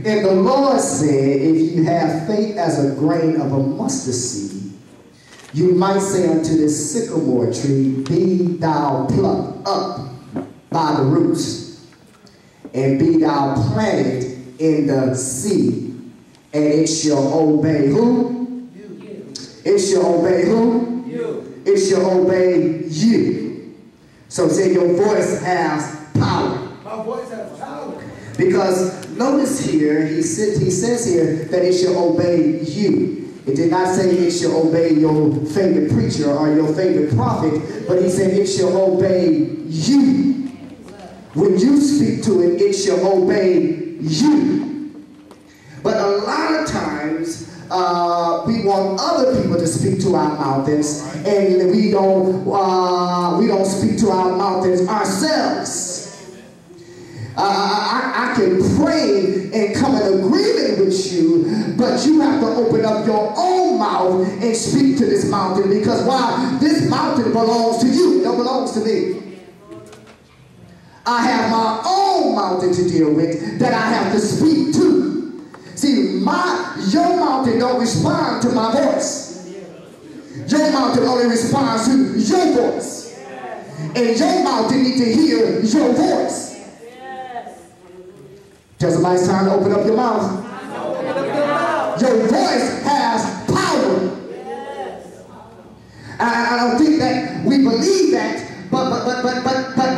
And the Lord said, if you have faith as a grain of a mustard seed, you might say unto this sycamore tree, be thou plucked up by the roots, and be thou planted in the sea, and it shall obey who? You. It shall obey who? You. It shall obey you. So say your voice has power. My voice has power. Because notice here, he says here that it shall obey you. It did not say it shall obey your favorite preacher or your favorite prophet, but he said it shall obey you. When you speak to it, it shall obey you. But a lot of times, we want other people to speak to our mountains, and we don't speak to our mountains ourselves. I can pray and come in agreement with you, but you have to open up your own mouth and speak to this mountain, because why? This mountain belongs to you. It don't belong to me. I have my own mountain to deal with that I have to speak to. See, your mountain don't respond to my voice. Your mountain only responds to your voice. And your mountain needs to hear your voice. Tell somebody it's time to open up your mouth. Your voice has power. I don't think that we believe that, but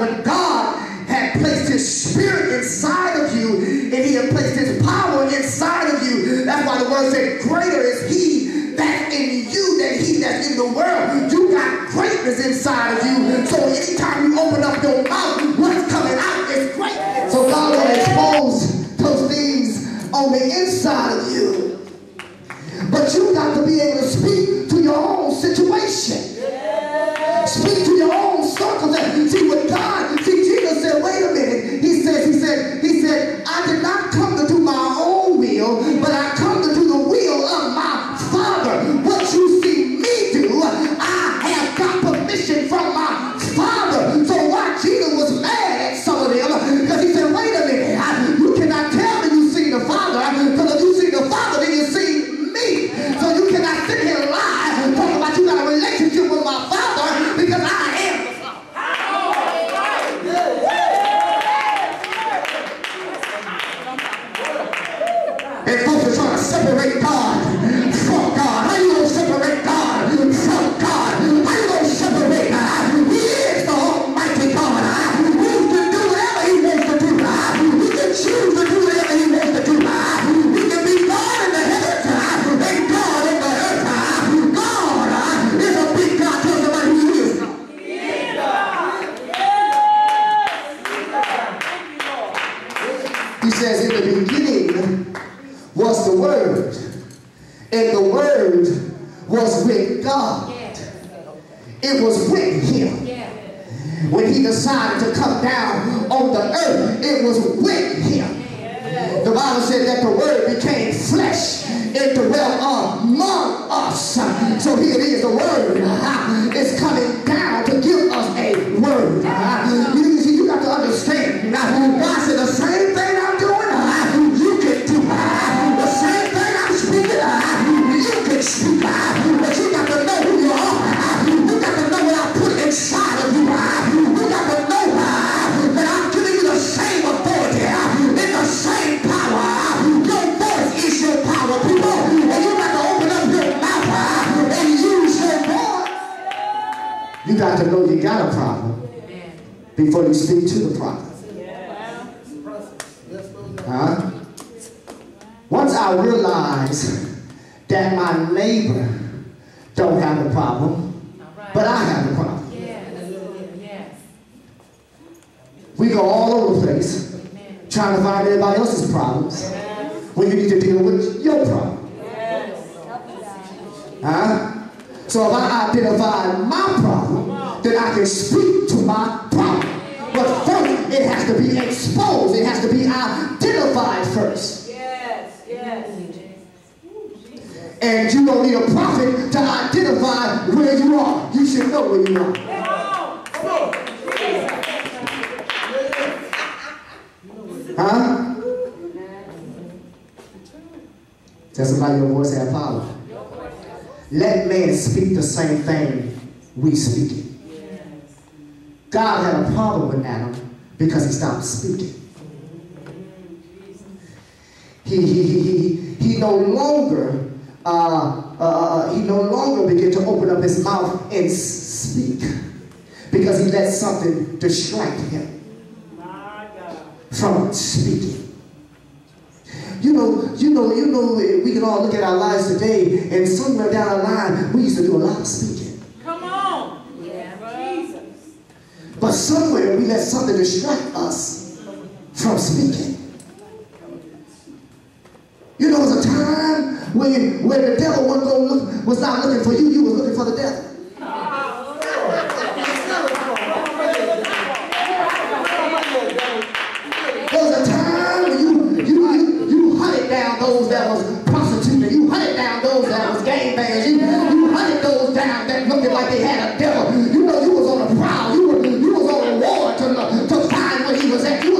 when God had placed his spirit inside of you, and he had placed his power inside of you, that's why the word said, greater is he that's in you than he that's in the world. You got greatness inside of you, so anytime you open up your mouth, what's coming out is great. So God will expose those things on the inside of you. But you got to be able to speak to your own situation. Speak to your own circumstance. See what God, Jesus said, wait a minute. He said, I did not come to do my own will, but I come to do the will of my Father. What you see me do, I have got permission from my Father. So why Jesus was mad at some of them? Because he said, wait a minute, you cannot tell me you see the Father, because if you see the Father, then you see me. So you cannot sit here and lie, talk about you got a relationship with my Father, because I am the Father. And folks are trying to separate God from God. How you going to separate God from God? How you going to separate God? He is the Almighty God. Who can do whatever he wants to do. He can choose to do whatever he wants to do. He can be God in the heavens and God in the earth. God is a big God. Tell somebody who he is. He is God. Yes. He says in the beginning was the Word, and the Word was with God. It was with him. When he decided to come down on the earth, it was with him. The Bible said that the Word became flesh and dwelt among us. So here it is, the Word is coming down to give us a word. You got to understand, God said the same thing I'm doing, you can do. The same thing I'm speaking, you can speak. But you got to know who you are. You got to know what I put inside of you. You got to know that I'm giving you the same authority and the same power. Your voice is your power, people. And you got to open up your mouth and use your voice. You got to know you got a problem before you speak to the problem. Once I realize that my neighbor don't have a problem, but I have a problem. We go all over the place trying to find everybody else's problems when you need to deal with your problem. So if I identify my problem, then I can speak to my problem. But first, it has to be exposed. It has to be identified first. And you don't need a prophet to identify where you are. You should know where you are. Tell somebody your voice has power. Let man speak the same thing we speak it. God had a problem with Adam because he stopped speaking. He no longer began to open up his mouth and speak because he let something distract him from speaking. You know, we can all look at our lives today, and somewhere down the line, we used to do a lot of speaking. Come on. Yeah, Jesus. But somewhere we let something distract us from speaking. You know, there was a time when the devil was not looking for you, you was looking for the devil. There was a time when you hunted down those that was prostituting, you hunted down those that was gangbangers, you hunted those down that looked like they had a devil. You know, you was on a prowl, you was on a war to find where he was at. You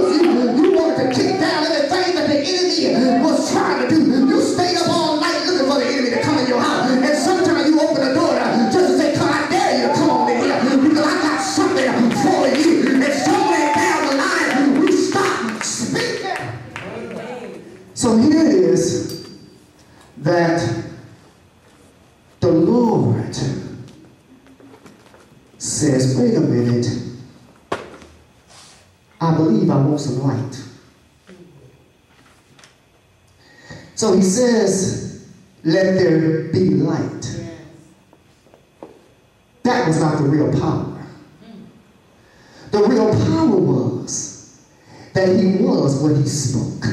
wanted to kick down everything that the enemy was trying to do. You stayed up all night looking for the enemy to come in your house. And sometimes you open the door just to say, "Come, I dare you to come on in here because I got something for you." And somewhere down the line, we stop speaking. So here it is that the Lord says, "Wait a minute. I believe I want some light." So he says, "Let there be light." That was not the real power. The real power was that he was what he spoke.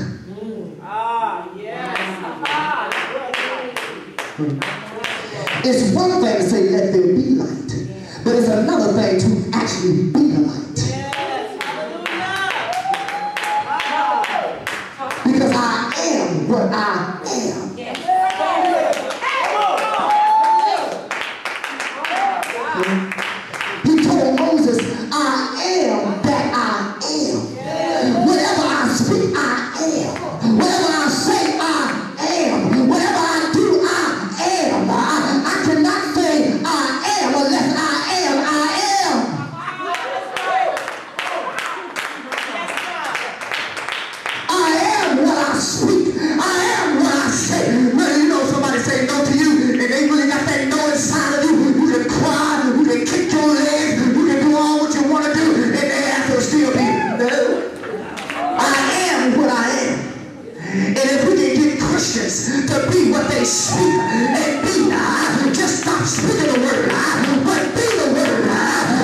It's one thing to say, "Let there be light," but it's another thing to actually be the light. Because I am what I am. He told Moses, "I am that I am. Whatever I speak, I am. Whatever I say, I am. Whatever I do, I am. I cannot say I am unless I am. I am what I speak. I am what I say." Man, you know somebody say no to you, and they really got that no inside of you. You can cry, you can kick your legs, you can do all what you want to do, and they have to still be no. I am what I am. And if we can get Christians to be what they speak and be, just stop speaking the word, but be the word.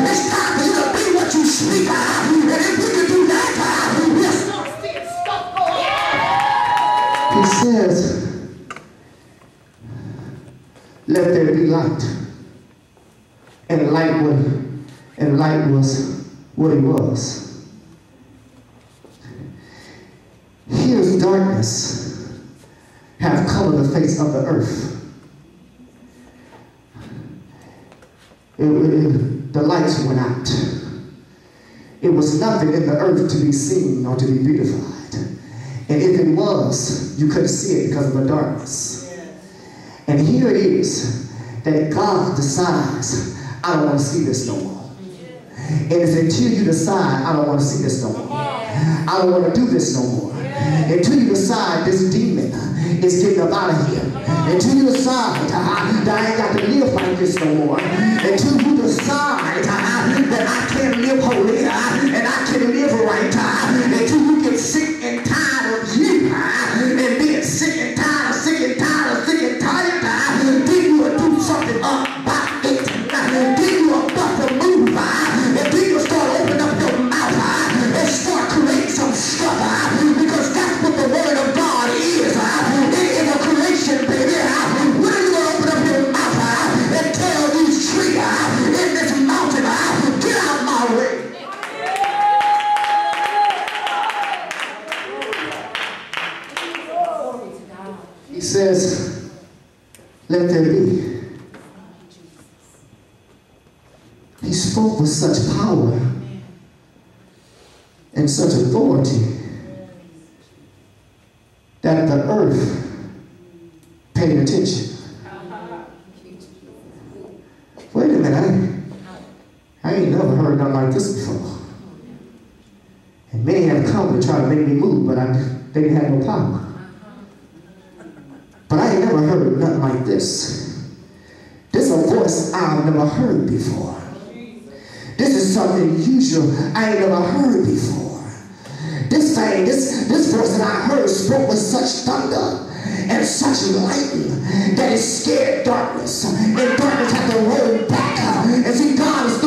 It's time for you to be what you speak. And if we can do that, we'll start seeing stuff go on. He says, "Let there be light." And light was what he was. Here's darkness have covered the face of the earth. The lights went out. It was nothing in the earth to be seen or to be beautified. And if it was, you couldn't see it because of the darkness. And here it is that God decides, "I don't want to see this no more." And it's until you decide, "I don't want to see this no more. I don't want to do this no more." Until you decide this demon is getting up out of here. Until you decide that I ain't got to live like this no more. Until you decide that I can live holy and I can live right. Until you get sick and tired of you and being sick and tired, then you will do something about it. Then you will bust a move. And then you start opening up your mouth and start creating some stuff. Because that's what the word of God is. It is a creation, baby. When are you going to open up your mouth and tell these trees in this mountain, "Get out my way"? He says, "Let there be." He spoke with such power and such authority that the earth power to try to make me move, but they didn't have no power. But I ain't never heard nothing like this. This is a voice I've never heard before. This is something unusual I ain't never heard before. This thing, this voice that I heard spoke with such thunder and such lightning that it scared darkness. And darkness had to roll back. And see, God is